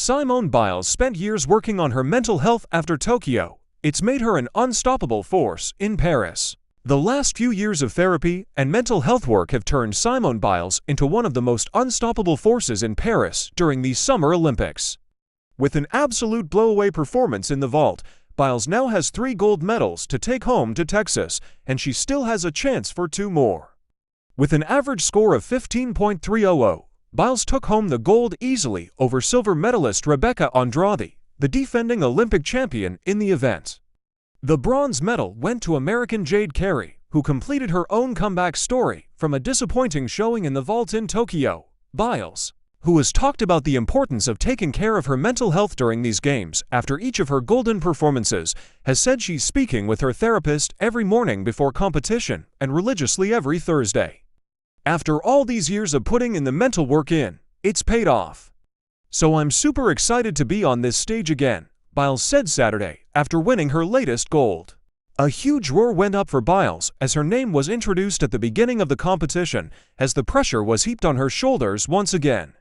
Simone Biles spent years working on her mental health after Tokyo. It's made her an unstoppable force in Paris. The last few years of therapy and mental health work have turned Simone Biles into one of the most unstoppable forces in Paris during the Summer Olympics. With an absolute blow-away performance in the vault, Biles now has 3 gold medals to take home to Texas, and she still has a chance for 2 more. With an average score of 15.300, Biles took home the gold easily over silver medalist Rebeca Andrade, the defending Olympic champion in the event. The bronze medal went to American Jade Carey, who completed her own comeback story from a disappointing showing in the vault in Tokyo. Biles, who has talked about the importance of taking care of her mental health during these games after each of her golden performances, has said she's speaking with her therapist every morning before competition and religiously every Thursday. After all these years of putting in the mental work in, it's paid off. "So I'm super excited to be on this stage again," Biles said Saturday after winning her latest gold. A huge roar went up for Biles as her name was introduced at the beginning of the competition, as the pressure was heaped on her shoulders once again.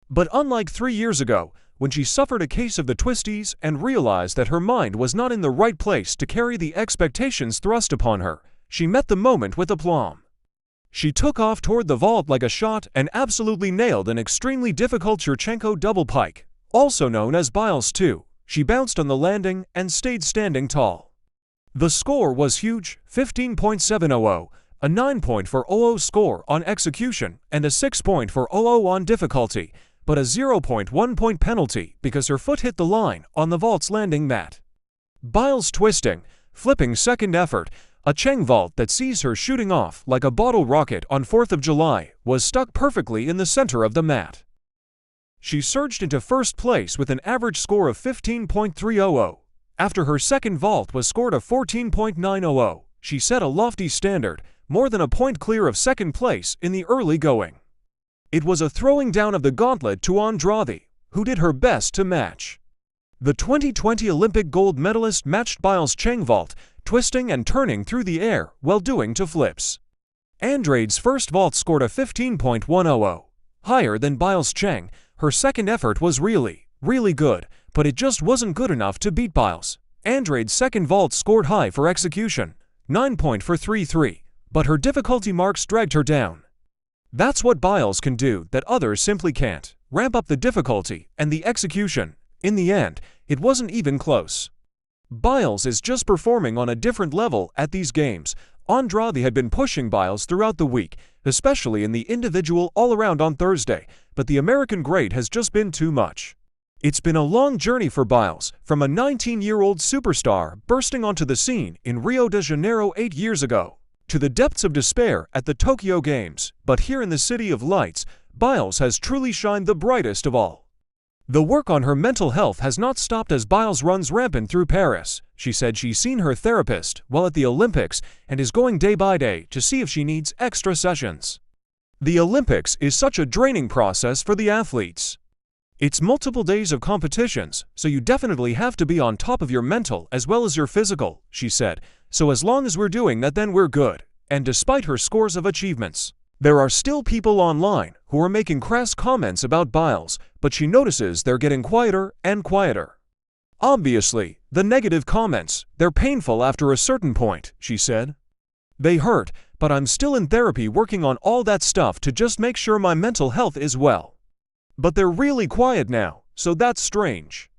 But unlike 3 years ago, when she suffered a case of the twisties and realized that her mind was not in the right place to carry the expectations thrust upon her, she met the moment with aplomb. She took off toward the vault like a shot and absolutely nailed an extremely difficult Yurchenko double pike, also known as Biles 2. She bounced on the landing and stayed standing tall. The score was huge, 15.700, a 9.400 score on execution and a 6.400 on difficulty, but a 0.1 point penalty because her foot hit the line on the vault's landing mat. Biles' twisting, flipping second effort, a Cheng vault that sees her shooting off like a bottle rocket on 4th of July, was stuck perfectly in the center of the mat. She surged into first place with an average score of 15.300. After her second vault was scored of 14.900, she set a lofty standard, more than a point clear of second place in the early going. It was a throwing down of the gauntlet to Andrade, who did her best to match. The 2020 Olympic gold medalist matched Biles' Cheng vault, twisting and turning through the air while doing 2 flips. Andrade's first vault scored a 15.100. Higher than Biles' Cheng, her second effort was really good, but it just wasn't good enough to beat Biles. Andrade's second vault scored high for execution, 9.433, but her difficulty marks dragged her down. That's what Biles can do that others simply can't: ramp up the difficulty and the execution. In the end, it wasn't even close. Biles is just performing on a different level at these games. Andrade had been pushing Biles throughout the week, especially in the individual all-around on Thursday, but the American great has just been too much. It's been a long journey for Biles, from a 19-year-old superstar bursting onto the scene in Rio de Janeiro 8 years ago, to the depths of despair at the Tokyo Games, but here in the City of Lights, Biles has truly shined the brightest of all. The work on her mental health has not stopped as Biles runs rampant through Paris. She said she's seen her therapist while at the Olympics and is going day by day to see if she needs extra sessions. The Olympics is such a draining process for the athletes. It's multiple days of competitions, so you definitely have to be on top of your mental as well as your physical, she said. So as long as we're doing that, then we're good. And despite her scores of achievements, there are still people online who are making crass comments about Biles, but she notices they're getting quieter and quieter. Obviously, the negative comments, they're painful after a certain point, she said. They hurt, but I'm still in therapy working on all that stuff to just make sure my mental health is well. But they're really quiet now, so that's strange.